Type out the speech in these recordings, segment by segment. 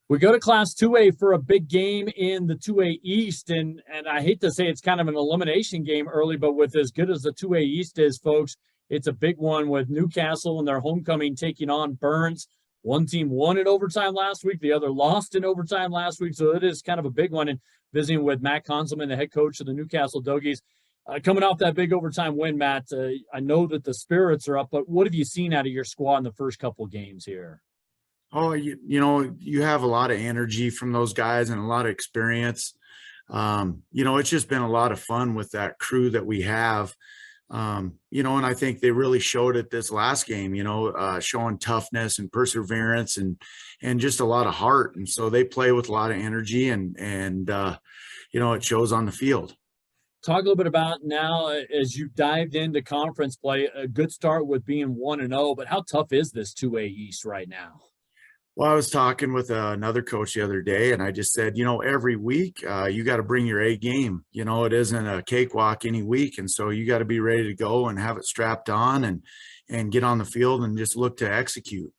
We go to Class 2A for a big game in the 2A East, and I hate to say it's kind of an elimination game early, but with as good as the 2A East is, folks, it's a big one with Newcastle and their homecoming taking on Burns. One team won in overtime last week, the other lost in overtime last week, so it is kind of a big one. And visiting with Matt Conzelman, the head coach of the Newcastle Dogies, coming off that big overtime win, Matt, I know that the spirits are up, but what have you seen out of your squad in the first couple of games here? Oh, you have a lot of energy from those guys and a lot of experience. It's just been a lot of fun with that crew that we have. And I think they really showed it this last game, showing toughness and perseverance and just a lot of heart. And so they play with a lot of energy and it shows on the field. Talk a little bit about now as you dived into conference play, a good start with being 1-0, but how tough is this 2A East right now? Well, I was talking with another coach the other day, and I just said, every week you got to bring your A game. It isn't a cakewalk any week, and so you got to be ready to go and have it strapped on and get on the field and just look to execute.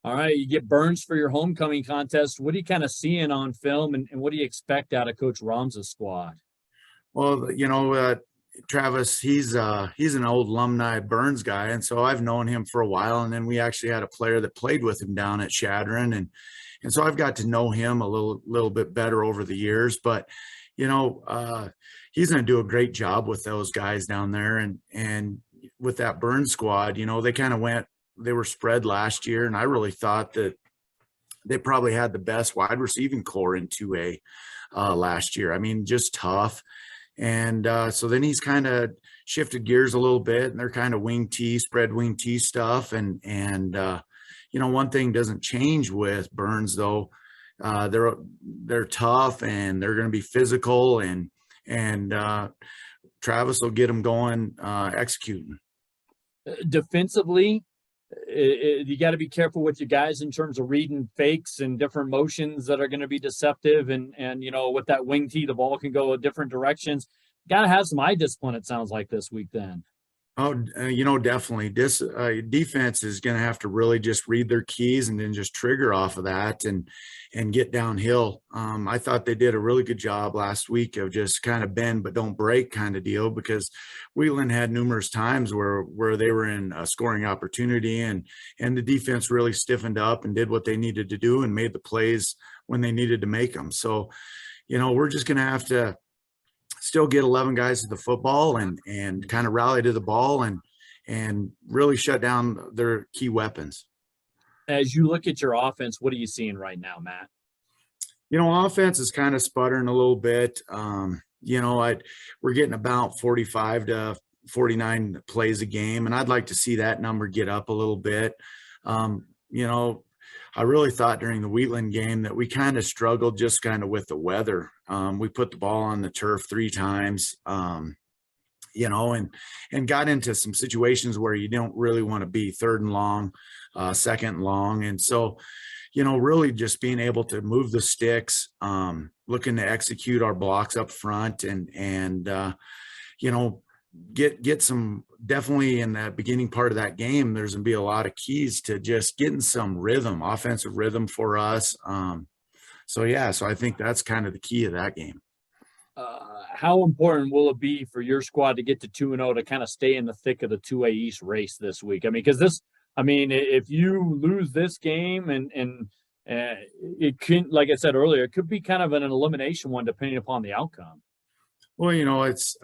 All right, you get Burns for your homecoming contest. What are you kind of seeing on film, and what do you expect out of Coach Romsa's squad? Well, Travis, he's an old alumni Burns guy, and so I've known him for a while. And then we actually had a player that played with him down at Shadron, and so I've got to know him a little bit better over the years. But he's going to do a great job with those guys down there, and with that Burns squad, they were spread last year, and I really thought that they probably had the best wide receiving core in 2A last year. I mean, just tough. And so then he's kind of shifted gears a little bit, and they're kind of spread wing T stuff. And one thing doesn't change with Burns though. They're tough and they're going to be physical, and Travis will get them going, executing. Defensively, you got to be careful with your guys in terms of reading fakes and different motions that are going to be deceptive. And with that wing tee, the ball can go in different directions. Got to have some eye discipline, it sounds like, this week then. Oh, definitely. This defense is going to have to really just read their keys and then just trigger off of that and get downhill. I thought they did a really good job last week of just kind of bend but don't break kind of deal, because Wheatland had numerous times where they were in a scoring opportunity, and the defense really stiffened up and did what they needed to do and made the plays when they needed to make them. So, we're just going to have to still get 11 guys to the football and kind of rally to the ball and really shut down their key weapons. As you look at your offense, what are you seeing right now, Matt? Offense is kind of sputtering a little bit. We're getting about 45 to 49 plays a game, and I'd like to see that number get up a little bit. I really thought during the Wheatland game that we kind of struggled just kind of with the weather. We put the ball on the turf 3 times, and got into some situations where you don't really want to be third and long, second and long. And so, really just being able to move the sticks, looking to execute our blocks up front and get some, definitely in that beginning part of that game, there's going to be a lot of keys to just getting some rhythm, offensive rhythm for us. So I think that's kind of the key of that game. How important will it be for your squad to get to 2-0 to kind of stay in the thick of the 2A East race this week? I mean, if you lose this game and it can, like I said earlier, it could be kind of an elimination one depending upon the outcome. Well, it's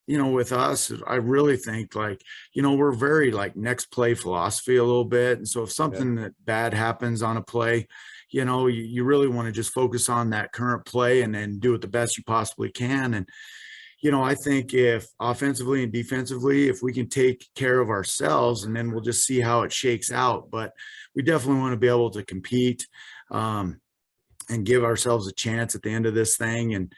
with us, I really think we're very next play philosophy a little bit. And so if something that bad happens on a play, you really want to just focus on that current play and then do it the best you possibly can. And, I think if offensively and defensively, if we can take care of ourselves, and then we'll just see how it shakes out. But we definitely want to be able to compete, and give ourselves a chance at the end of this thing and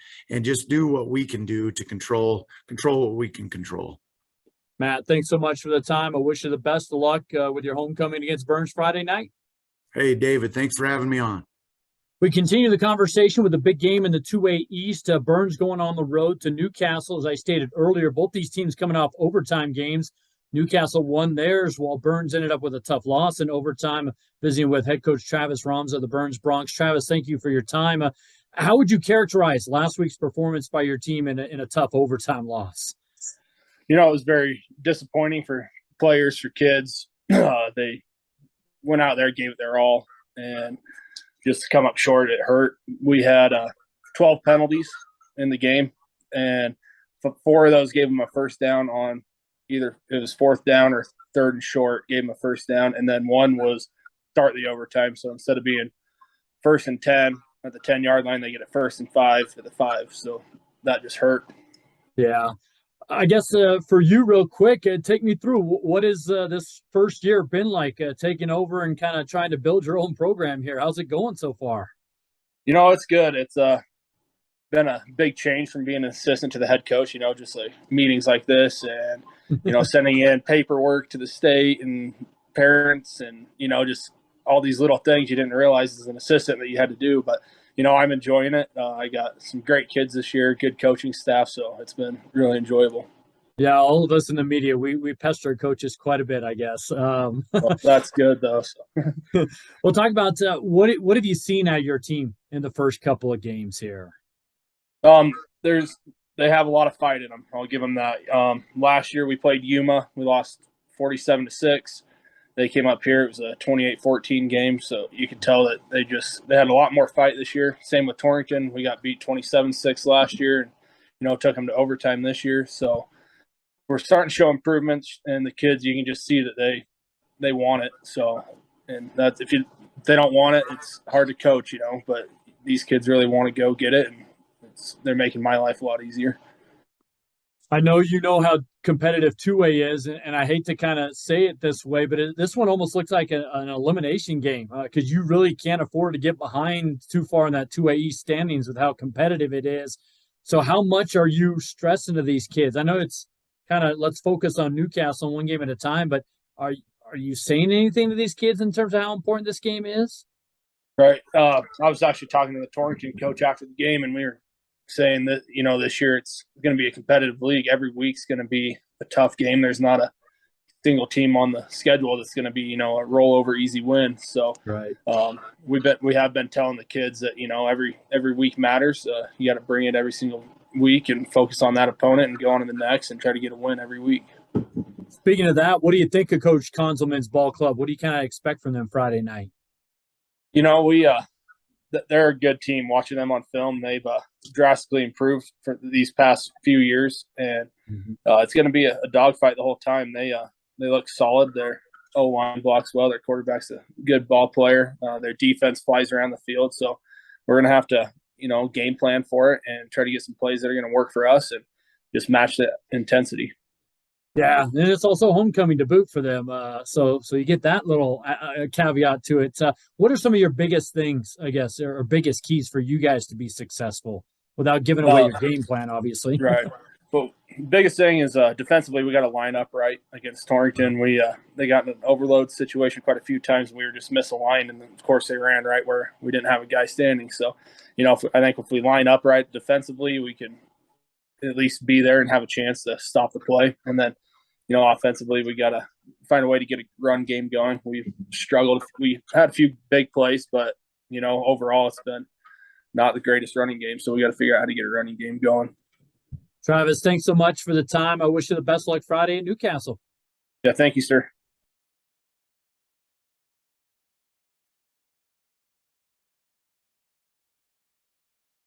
just do what we can do to control what we can control. Matt, thanks so much for the time. I wish you the best of luck with your homecoming against Burns Friday night. Hey, David, thanks for having me on. We continue the conversation with a big game in the 2A East. Burns going on the road to Newcastle. As I stated earlier, both these teams coming off overtime games. Newcastle won theirs while Burns ended up with a tough loss in overtime. Visiting with head coach Travis Romsa of the Burns Bronx. Travis, thank you for your time. How would you characterize last week's performance by your team in a tough overtime loss? It was very disappointing for players, for kids. They went out there, gave it their all, and just to come up short, it hurt. We had 12 penalties in the game, and 4 of those gave them a first down on either it was 4th down or 3rd and short, gave them a first down, and then 1 was start the overtime. So instead of being 1st and 10 at the 10-yard line, they get a 1st and 5 at the 5. So that just hurt. Yeah. I guess for you, real quick, take me through what is this first year been like taking over and kind of trying to build your own program here. How's it going so far? It's good. It's been a big change from being an assistant to the head coach. Just like meetings like this, and sending in paperwork to the state and parents, and just all these little things you didn't realize as an assistant that you had to do. But I'm enjoying it. I got some great kids this year, good coaching staff, so it's been really enjoyable. Yeah, all of us in the media, we pester coaches quite a bit, I guess. Well, that's good, though. So. We'll talk about what have you seen out of your team in the first couple of games here? They have a lot of fight in them. I'll give them that. Last year we played Yuma. We lost 47-6. They came up here. It was a 28-14 game, so you could tell that they had a lot more fight this year. Same with Torrington. We got beat 27-6 last year, and took them to overtime this year. So we're starting to show improvements, and the kids, you can just see that they want it. So, and that's if they don't want it, it's hard to coach, But these kids really want to go get it, and they're making my life a lot easier. I know you know how competitive two-way is, and I hate to kind of say it this way, but this one almost looks like an elimination game because you really can't afford to get behind too far in that two-way East standings with how competitive it is. So how much are you stressing to these kids? I know it's kind of let's focus on Newcastle one game at a time, but are you saying anything to these kids in terms of how important this game is? Right. I was actually talking to the Torrington coach after the game, and we were saying that, this year it's going to be a competitive league. Every week's going to be a tough game. There's not a single team on the schedule that's going to be, a rollover easy win. So right. We have been telling the kids that, every week matters. You got to bring it every single week and focus on that opponent and go on to the next and try to get a win every week. Speaking of that, what do you think of Coach Conzelman's ball club? What do you kind of expect from them Friday night? They're a good team. Watching them on film, they've drastically improved for these past few years, and it's going to be a dogfight the whole time. They look solid. Their O-line blocks well. Their quarterback's a good ball player. Their defense flies around the field, so we're going to have to game plan for it and try to get some plays that are going to work for us and just match the intensity. Yeah, and it's also homecoming to boot for them. So you get that little caveat to it. What are some of your biggest things, I guess, or biggest keys for you guys to be successful without giving away your game plan, obviously? Right. But biggest thing is defensively, we got to line up right against Torrington. They got in an overload situation quite a few times. And we were just misaligned, and of course they ran right where we didn't have a guy standing. So, I think if we line up right defensively, we can at least be there and have a chance to stop the play. And then, offensively, we got to find a way to get a run game going. We've struggled. We had a few big plays, but, overall it's been not the greatest running game. So we got to figure out how to get a running game going. Travis, thanks so much for the time. I wish you the best luck Friday at Newcastle. Yeah, thank you, sir.